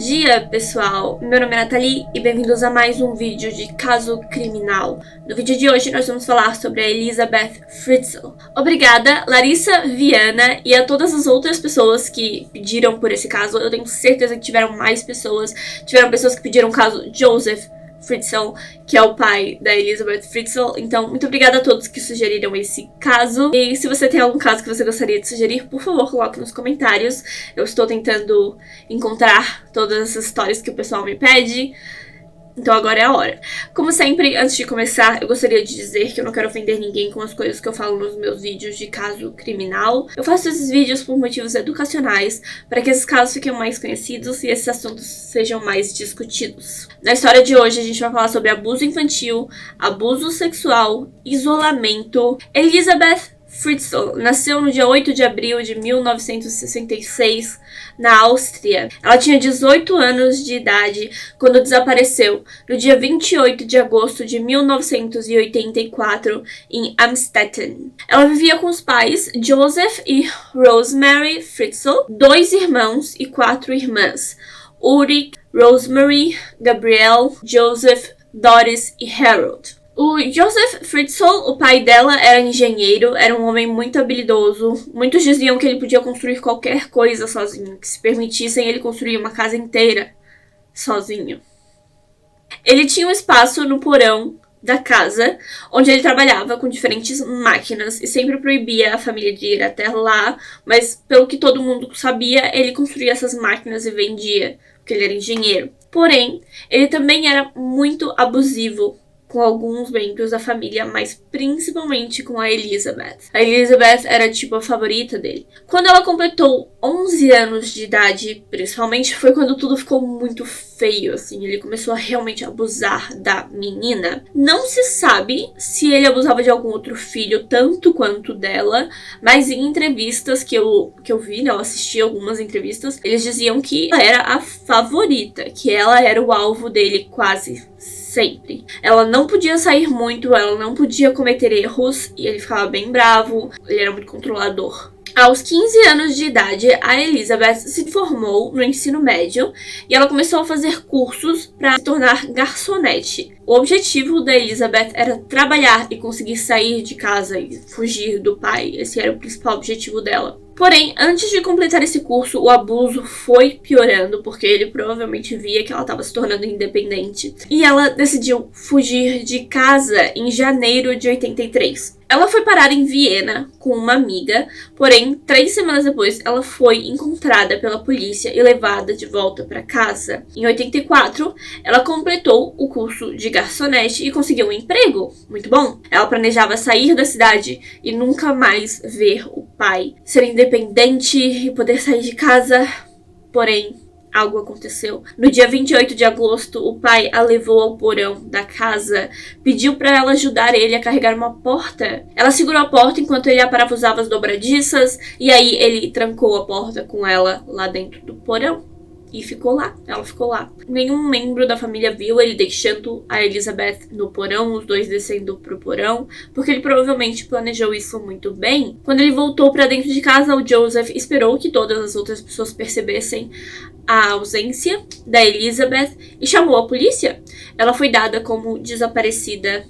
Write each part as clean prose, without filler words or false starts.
dia, pessoal! Meu nome é Nathalie e bem-vindos a mais um vídeo de Caso Criminal. No vídeo de hoje nós vamos falar sobre a Elizabeth Fritzl. Obrigada, Larissa Viana, e a todas as outras pessoas que pediram por esse caso. Eu tenho certeza que tiveram mais pessoas. Tiveram pessoas que pediram o caso Joseph Fritzl, que é o pai da Elizabeth Fritzl. Então, muito obrigada a todos que sugeriram esse caso. E se você tem algum caso que você gostaria de sugerir, por favor, coloque nos comentários. Eu estou tentando encontrar todas essas histórias que o pessoal me pede. Então agora é a hora. Como sempre, antes de começar, eu gostaria de dizer que eu não quero ofender ninguém com as coisas que eu falo nos meus vídeos de caso criminal. Eu faço esses vídeos por motivos educacionais, para que esses casos fiquem mais conhecidos e esses assuntos sejam mais discutidos. Na história de hoje, a gente vai falar sobre abuso infantil, abuso sexual, isolamento. Elizabeth Fritzl nasceu no dia 8 de abril de 1966, na Áustria. Ela tinha 18 anos de idade quando desapareceu no dia 28 de agosto de 1984, em Amstetten. Ela vivia com os pais Joseph e Rosemary Fritzl, 2 irmãos e 4 irmãs: Ulrich, Rosemary, Gabriel, Joseph, Doris e Harold. O Joseph Fritzl, o pai dela, era engenheiro, era um homem muito habilidoso. Muitos diziam que ele podia construir qualquer coisa sozinho, que se permitissem ele construir uma casa inteira sozinho. Ele tinha um espaço no porão da casa, onde ele trabalhava com diferentes máquinas e sempre proibia a família de ir até lá, mas pelo que todo mundo sabia, ele construía essas máquinas e vendia, porque ele era engenheiro. Porém, ele também era muito abusivo com alguns membros da família, mas principalmente com a Elizabeth. A Elizabeth era tipo a favorita dele. Quando ela completou 11 anos de idade, principalmente, foi quando tudo ficou muito feio, assim. Ele começou a realmente abusar da menina. Não se sabe se ele abusava de algum outro filho, tanto quanto dela, mas em entrevistas que eu vi, né, eu assisti algumas entrevistas, eles diziam que ela era a favorita, que ela era o alvo dele quase sempre. Ela não podia sair muito, ela não podia cometer erros e ele ficava bem bravo, ele era muito controlador. Aos 15 anos de idade, a Elizabeth se formou no ensino médio e ela começou a fazer cursos para se tornar garçonete. O objetivo da Elizabeth era trabalhar e conseguir sair de casa e fugir do pai. Esse era o principal objetivo dela. Porém, antes de completar esse curso, o abuso foi piorando, porque ele provavelmente via que ela estava se tornando independente. E ela decidiu fugir de casa em janeiro de 83. Ela foi parar em Viena com uma amiga, porém, 3 semanas depois, ela foi encontrada pela polícia e levada de volta para casa. Em 84, ela completou o curso de garçonete e conseguiu um emprego. Muito bom. Ela planejava sair da cidade e nunca mais ver o pai, ser independente e poder sair de casa. Porém, algo aconteceu. No dia 28 de agosto, o pai a levou ao porão da casa, pediu para ela ajudar ele a carregar uma porta. Ela segurou a porta enquanto ele aparafusava as dobradiças, e aí ele trancou a porta com ela lá dentro do porão. E ficou lá, ela ficou lá. Nenhum membro da família viu ele deixando a Elizabeth no porão, os dois descendo pro porão, porque ele provavelmente planejou isso muito bem. Quando ele voltou para dentro de casa, o Joseph esperou que todas as outras pessoas percebessem a ausência da Elizabeth e chamou a polícia. Ela foi dada como desaparecida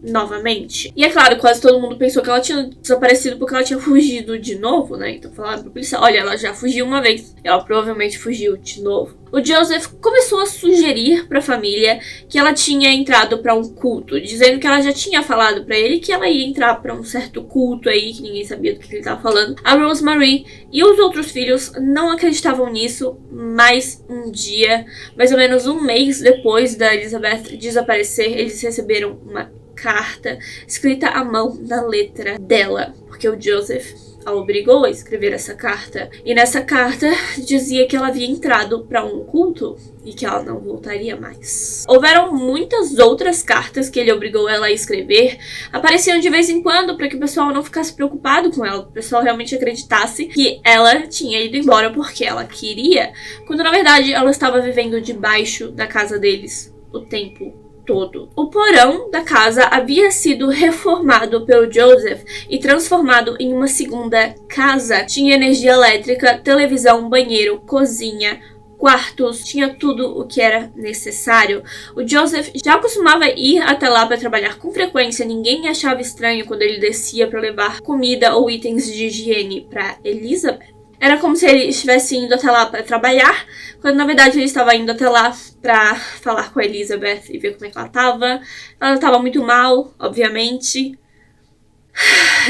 novamente. E é claro, quase todo mundo pensou que ela tinha desaparecido porque ela tinha fugido de novo, né? Então falaram pra polícia, olha, ela já fugiu uma vez. Ela provavelmente fugiu de novo. O Joseph começou a sugerir pra família que ela tinha entrado pra um culto, dizendo que ela já tinha falado pra ele que ela ia entrar pra um certo culto aí, que ninguém sabia do que ele tava falando. A Rosemary e os outros filhos não acreditavam nisso, mas um dia, mais ou menos um mês depois da Elizabeth desaparecer, eles receberam uma carta escrita à mão na letra dela, porque o Joseph a obrigou a escrever essa carta. E nessa carta dizia que ela havia entrado para um culto e que ela não voltaria mais. Houveram muitas outras cartas que ele obrigou ela a escrever, apareciam de vez em quando para que o pessoal não ficasse preocupado com ela, que o pessoal realmente acreditasse que ela tinha ido embora porque ela queria, quando na verdade ela estava vivendo debaixo da casa deles o tempo todo. O porão da casa havia sido reformado pelo Joseph e transformado em uma segunda casa. Tinha energia elétrica, televisão, banheiro, cozinha, quartos, tinha tudo o que era necessário. O Joseph já costumava ir até lá para trabalhar com frequência, ninguém achava estranho quando ele descia para levar comida ou itens de higiene para Elizabeth. Era como se ele estivesse indo até lá para trabalhar, quando na verdade ele estava indo até lá para falar com a Elizabeth e ver como é que ela estava. Ela estava muito mal, obviamente.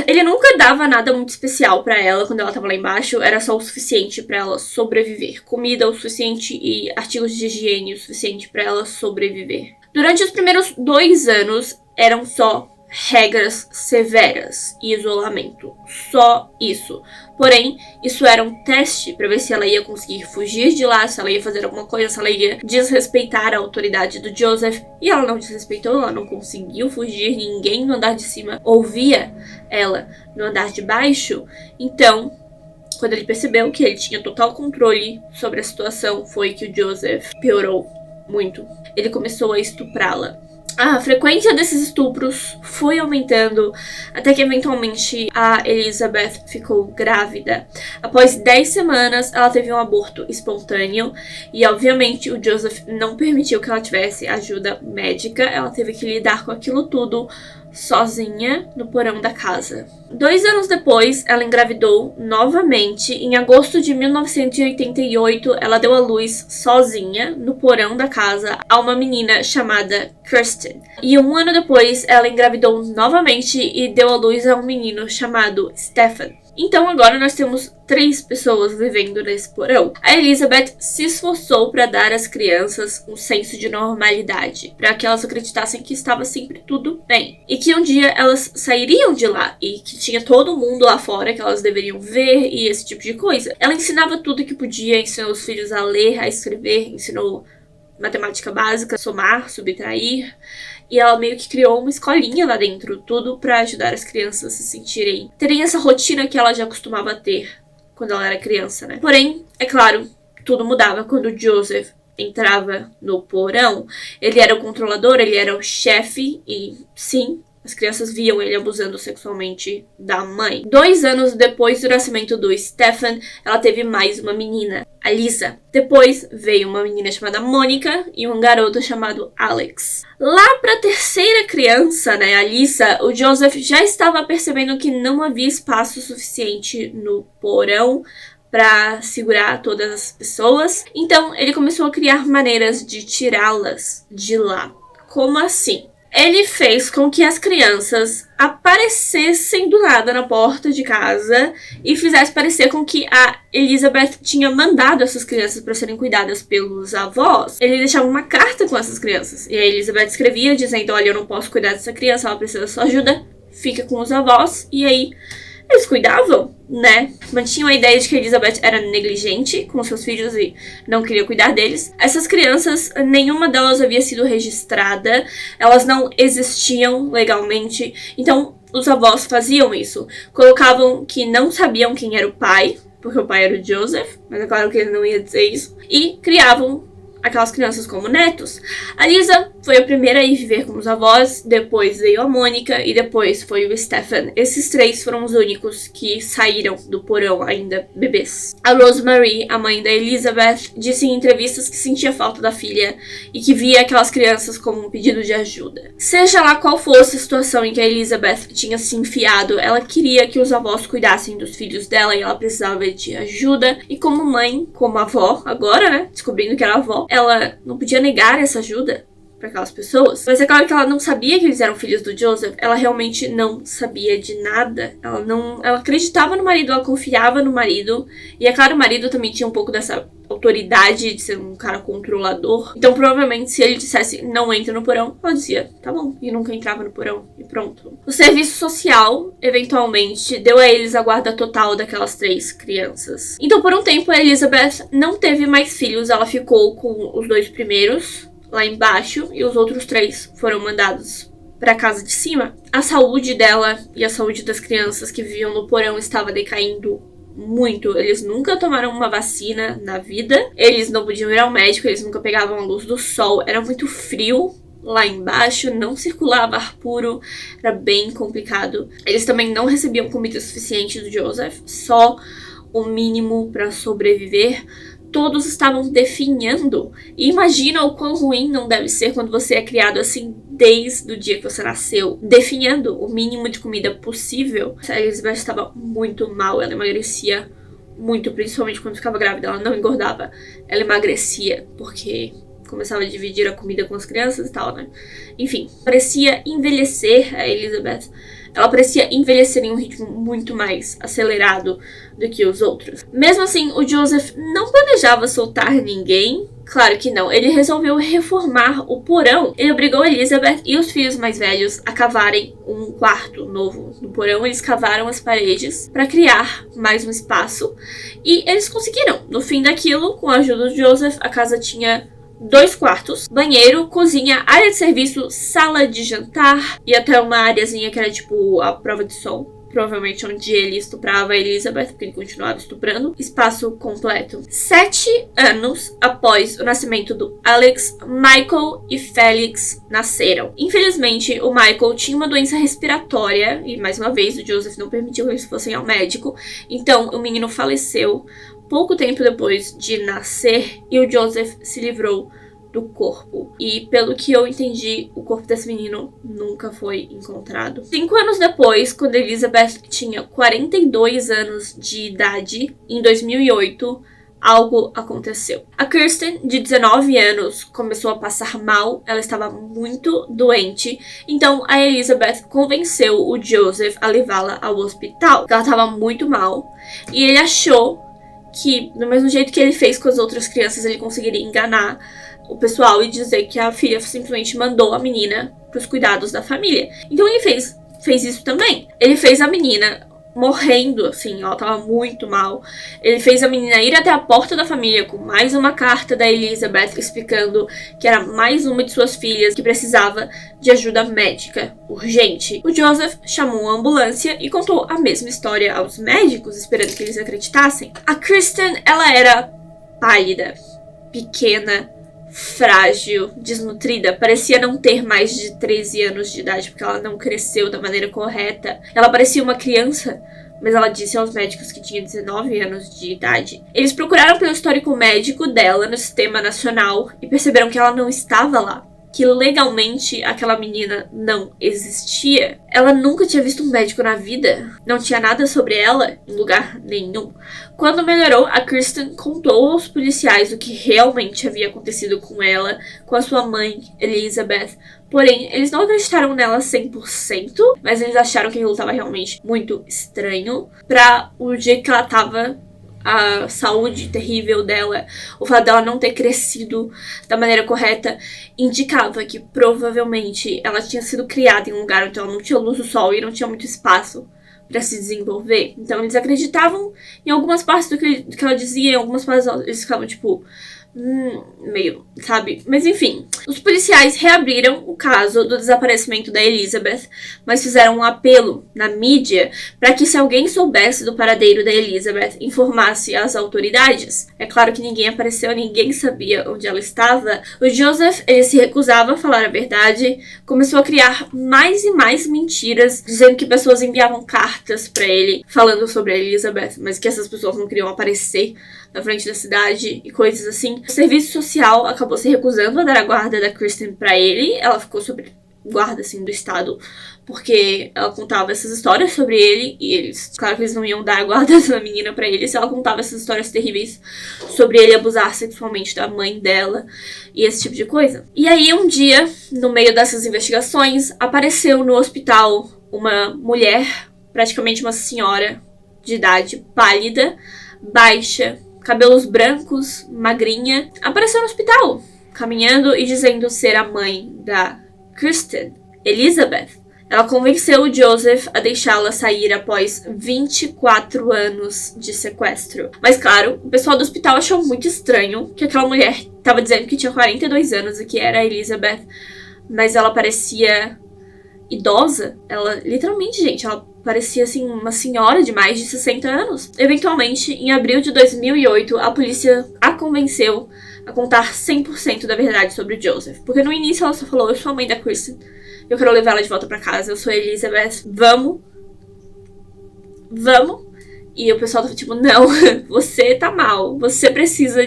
Ele nunca dava nada muito especial pra ela quando ela tava lá embaixo, era só o suficiente pra ela sobreviver. Comida o suficiente e artigos de higiene o suficiente pra ela sobreviver. Durante os primeiros 2 anos, eram só regras severas e isolamento. Só isso. Porém, isso era um teste pra ver se ela ia conseguir fugir de lá, se ela ia fazer alguma coisa, se ela ia desrespeitar a autoridade do Joseph. E ela não desrespeitou, ela não conseguiu fugir, ninguém no andar de cima ouvia ela no andar de baixo. Então, quando ele percebeu que ele tinha total controle sobre a situação, foi que o Joseph piorou muito. Ele começou a estuprá-la. A frequência desses estupros foi aumentando até que eventualmente a Elizabeth ficou grávida. Após 10 semanas, ela teve um aborto espontâneo e obviamente o Joseph não permitiu que ela tivesse ajuda médica. Ela teve que lidar com aquilo tudo sozinha no porão da casa. 2 anos depois, ela engravidou novamente. Em agosto de 1988, ela deu à luz sozinha no porão da casa a uma menina chamada Kirsten. E 1 ano depois, ela engravidou novamente e deu à luz a um menino chamado Stephen. Então agora nós temos 3 pessoas vivendo nesse porão. A Elizabeth se esforçou para dar às crianças um senso de normalidade, para que elas acreditassem que estava sempre tudo bem e que um dia elas sairiam de lá e que tinha todo mundo lá fora que elas deveriam ver e esse tipo de coisa. Ela ensinava tudo que podia, ensinou os filhos a ler, a escrever, ensinou matemática básica, somar, subtrair. E ela meio que criou uma escolinha lá dentro, tudo pra ajudar as crianças a se sentirem, terem essa rotina que ela já costumava ter quando ela era criança, né? Porém, é claro, tudo mudava quando o Joseph entrava no porão. Ele era o controlador, ele era o chefe e, sim, as crianças viam ele abusando sexualmente da mãe. 2 anos depois do nascimento do Stephen, ela teve mais uma menina, a Lisa. Depois veio uma menina chamada Mônica e um garoto chamado Alex. Lá para a 3ª criança, né, a Lisa, o Joseph já estava percebendo que não havia espaço suficiente no porão para segurar todas as pessoas. Então ele começou a criar maneiras de tirá-las de lá. Como assim? Ele fez com que as crianças aparecessem do nada na porta de casa e fizesse parecer com que a Elizabeth tinha mandado essas crianças para serem cuidadas pelos avós. Ele deixava uma carta com essas crianças e a Elizabeth escrevia dizendo: olha, eu não posso cuidar dessa criança, ela precisa da sua ajuda, fica com os avós. E aí eles cuidavam, né? Mantinham a ideia de que a Elizabeth era negligente com seus filhos e não queria cuidar deles. Essas crianças, nenhuma delas havia sido registrada, elas não existiam legalmente, então os avós faziam isso. Colocavam que não sabiam quem era o pai, porque o pai era o Joseph, mas é claro que ele não ia dizer isso, e criavam aquelas crianças como netos. A Lisa foi a primeira a ir viver com os avós, depois veio a Mônica e depois foi o Stephen. Esses 3 foram os únicos que saíram do porão ainda bebês. A Rosemary, a mãe da Elizabeth, disse em entrevistas que sentia falta da filha e que via aquelas crianças como um pedido de ajuda. Seja lá qual fosse a situação em que a Elizabeth tinha se enfiado, ela queria que os avós cuidassem dos filhos dela e ela precisava de ajuda. E como mãe, como avó, agora, né, descobrindo que era avó, ela não podia negar essa ajuda para aquelas pessoas. Mas é claro que ela não sabia que eles eram filhos do Joseph. Ela realmente não sabia de nada. Ela acreditava no marido, ela confiava no marido. E é claro, o marido também tinha um pouco dessa autoridade de ser um cara controlador. Então provavelmente se ele dissesse não entra no porão, ela dizia tá bom, e nunca entrava no porão e pronto. O serviço social eventualmente deu a eles a guarda total daquelas 3 crianças. Então por um tempo a Elizabeth não teve mais filhos, ela ficou com os 2 primeiros lá embaixo e os outros 3 foram mandados para a casa de cima. A saúde dela e a saúde das crianças que viviam no porão estava decaindo muito. Eles nunca tomaram uma vacina na vida, eles não podiam ir ao médico, eles nunca pegavam a luz do sol, era muito frio lá embaixo, não circulava ar puro, era bem complicado. Eles também não recebiam comida suficiente do Joseph, só o mínimo para sobreviver. todos estavam definhando. E imagina o quão ruim não deve ser quando você é criado assim desde o dia que você nasceu, definhando o mínimo de comida possível. A Elizabeth estava muito mal, ela emagrecia muito, principalmente quando ficava grávida. Ela não engordava, ela emagrecia, porque começava a dividir a comida com as crianças e tal, né? Enfim, parecia envelhecer a Elizabeth. Ela parecia envelhecer em um ritmo muito mais acelerado do que os outros. Mesmo assim, o Joseph não planejava soltar ninguém. Claro que não. Ele resolveu reformar o porão. Ele obrigou Elizabeth e os filhos mais velhos a cavarem um quarto novo no porão. Eles cavaram as paredes para criar mais um espaço. E eles conseguiram. No fim daquilo, com a ajuda do Joseph, a casa tinha 2 quartos, banheiro, cozinha, área de serviço, sala de jantar e até uma areazinha que era tipo a prova de som. Provavelmente onde ele estuprava a Elizabeth, porque ele continuava estuprando. Espaço completo. 7 anos após o nascimento do Alex, Michael e Felix nasceram. Infelizmente, o Michael tinha uma doença respiratória e, mais uma vez, o Joseph não permitiu que eles fossem ao médico. Então, o menino faleceu pouco tempo depois de nascer e o Joseph se livrou do corpo. E pelo que eu entendi, o corpo desse menino nunca foi encontrado. 5 anos depois, quando Elizabeth tinha 42 anos de idade, em 2008, algo aconteceu. A Kirsten, de 19 anos, começou a passar mal, ela estava muito doente, então a Elizabeth convenceu o Joseph a levá-la ao hospital. Ela estava muito mal e ele achou que, do mesmo jeito que ele fez com as outras crianças, ele conseguiria enganar o pessoal e dizer que a filha simplesmente mandou a menina para os cuidados da família. Então ele fez isso também. Ele fez a menina morrendo, assim, ela tava muito mal. Ele fez a menina ir até a porta da família com mais uma carta da Elizabeth explicando que era mais uma de suas filhas que precisava de ajuda médica urgente. O Joseph chamou uma ambulância e contou a mesma história aos médicos, esperando que eles acreditassem. A Kirsten, ela era pálida, pequena, frágil, desnutrida, parecia não ter mais de 13 anos de idade, porque ela não cresceu da maneira correta. Ela parecia uma criança, mas ela disse aos médicos que tinha 19 anos de idade. Eles procuraram pelo histórico médico dela no sistema nacional e perceberam que ela não estava lá, que legalmente aquela menina não existia. Ela nunca tinha visto um médico na vida. Não tinha nada sobre ela em lugar nenhum. Quando melhorou, a Kirsten contou aos policiais o que realmente havia acontecido com ela, com a sua mãe, Elizabeth. Porém, eles não acreditaram nela 100%, mas eles acharam que aquilo estava realmente muito estranho. Para o jeito que ela estava, a saúde terrível dela, o fato dela não ter crescido da maneira correta, indicava que provavelmente ela tinha sido criada em um lugar onde ela não tinha luz do sol e não tinha muito espaço para se desenvolver. Então eles acreditavam em algumas partes do que ela dizia, em algumas partes eles ficavam tipo meio, sabe? Mas enfim, os policiais reabriram o caso do desaparecimento da Elizabeth, mas fizeram um apelo na mídia para que, se alguém soubesse do paradeiro da Elizabeth, informasse as autoridades. É claro que ninguém apareceu, ninguém sabia onde ela estava. O Joseph, ele se recusava a falar a verdade, começou a criar mais e mais mentiras, dizendo que pessoas enviavam cartas para ele falando sobre a Elizabeth, mas que essas pessoas não queriam aparecer na frente da cidade e coisas assim. O serviço social acabou se recusando a dar a guarda da Kirsten pra ele. Ela ficou sob guarda, assim, do estado, porque ela contava essas histórias sobre ele e eles, claro que eles não iam dar a guarda da menina pra ele se ela contava essas histórias terríveis sobre ele abusar sexualmente da mãe dela e esse tipo de coisa. E aí, um dia, no meio dessas investigações, apareceu no hospital uma mulher, praticamente uma senhora de idade, pálida, baixa, cabelos brancos, magrinha, apareceu no hospital, caminhando e dizendo ser a mãe da Kirsten, Elizabeth. Ela convenceu o Joseph a deixá-la sair após 24 anos de sequestro. Mas claro, o pessoal do hospital achou muito estranho que aquela mulher estava dizendo que tinha 42 anos e que era a Elizabeth, mas ela parecia idosa. Ela, literalmente, gente, ela parecia, assim, uma senhora de mais de 60 anos. Eventualmente, em abril de 2008, a polícia a convenceu a contar 100% da verdade sobre o Joseph. Porque no início ela só falou: eu sou a mãe da Kirsten, eu quero levar ela de volta pra casa, eu sou a Elizabeth, vamos. E o pessoal tava tipo, não, você tá mal, você precisa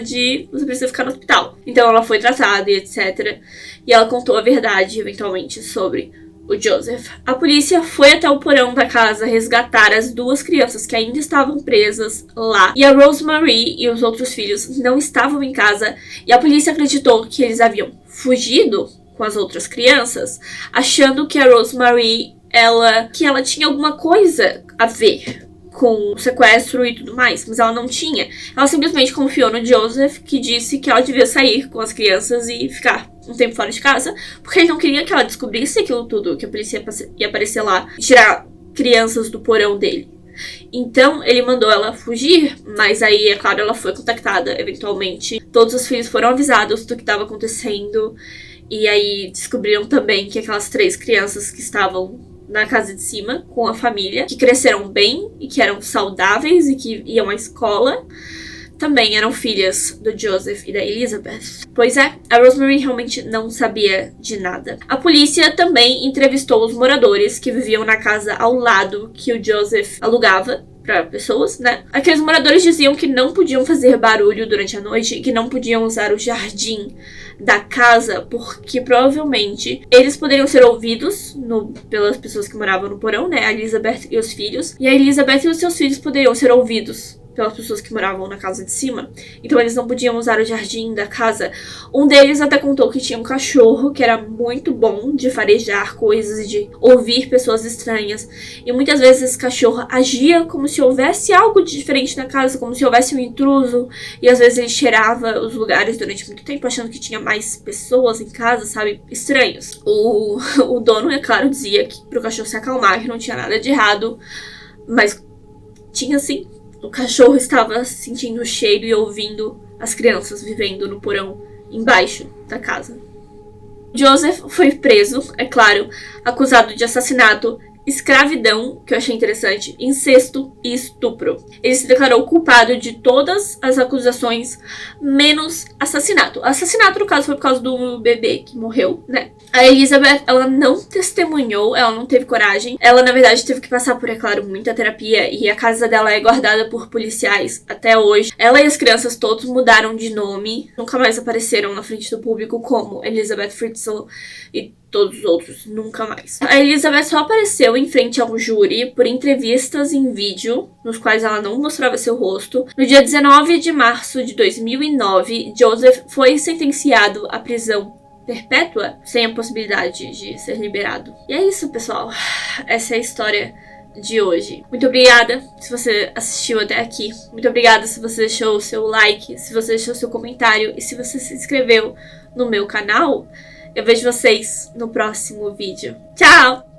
ficar no hospital. Então ela foi tratada e etc. E ela contou a verdade, eventualmente, sobre o Joseph. A polícia foi até o porão da casa resgatar as 2 crianças que ainda estavam presas lá. E a Rosemary e os outros filhos não estavam em casa. E a polícia acreditou que eles haviam fugido com as outras crianças, achando que a Rosemary, ela tinha alguma coisa a ver com o sequestro e tudo mais, mas ela não tinha. Ela simplesmente confiou no Joseph, que disse que ela devia sair com as crianças e ficar um tempo fora de casa, porque ele não queria que ela descobrisse aquilo tudo, que a polícia ia aparecer lá e tirar crianças do porão dele. Então, ele mandou ela fugir, mas aí, é claro, ela foi contactada eventualmente. Todos os filhos foram avisados do que estava acontecendo, e aí descobriram também que aquelas 3 crianças que estavam na casa de cima com a família, que cresceram bem e que eram saudáveis e que iam à escola, também eram filhas do Joseph e da Elizabeth. Pois é, a Rosemary realmente não sabia de nada. A polícia também entrevistou os moradores que viviam na casa ao lado que o Joseph alugava para pessoas, né? Aqueles moradores diziam que não podiam fazer barulho durante a noite e que não podiam usar o jardim da casa, porque provavelmente eles poderiam ser ouvidos pelas pessoas que moravam no porão, né? A Elizabeth e os filhos. E a Elizabeth e os seus filhos poderiam ser ouvidos pelas pessoas que moravam na casa de cima. Então eles não podiam usar o jardim da casa. Um deles até contou que tinha um cachorro que era muito bom de farejar coisas e de ouvir pessoas estranhas. E muitas vezes esse cachorro agia como se houvesse algo de diferente na casa, como se houvesse um intruso. E às vezes ele cheirava os lugares durante muito tempo, achando que tinha mais pessoas em casa, sabe? Estranhos. O dono, é claro, dizia que pro cachorro se acalmar, que não tinha nada de errado. Mas tinha sim. O cachorro estava sentindo o cheiro e ouvindo as crianças vivendo no porão embaixo da casa. Joseph foi preso, é claro, acusado de assassinato, escravidão, que eu achei interessante, incesto e estupro. Ele se declarou culpado de todas as acusações, menos assassinato. Assassinato, no caso, foi por causa do bebê que morreu, né? A Elizabeth, ela não testemunhou, ela não teve coragem. Ela, na verdade, teve que passar por, é claro, muita terapia, e a casa dela é guardada por policiais até hoje. Ela e as crianças todos mudaram de nome, nunca mais apareceram na frente do público como Elizabeth Fritzl e todos os outros, nunca mais. A Elizabeth só apareceu em frente ao júri por entrevistas em vídeo, nos quais ela não mostrava seu rosto. No dia 19 de março de 2009, Joseph foi sentenciado à prisão perpétua, sem a possibilidade de ser liberado. E é isso, pessoal. Essa é a história de hoje. Muito obrigada se você assistiu até aqui. Muito obrigada se você deixou o seu like, se você deixou o seu comentário e se você se inscreveu no meu canal. Eu vejo vocês no próximo vídeo. Tchau!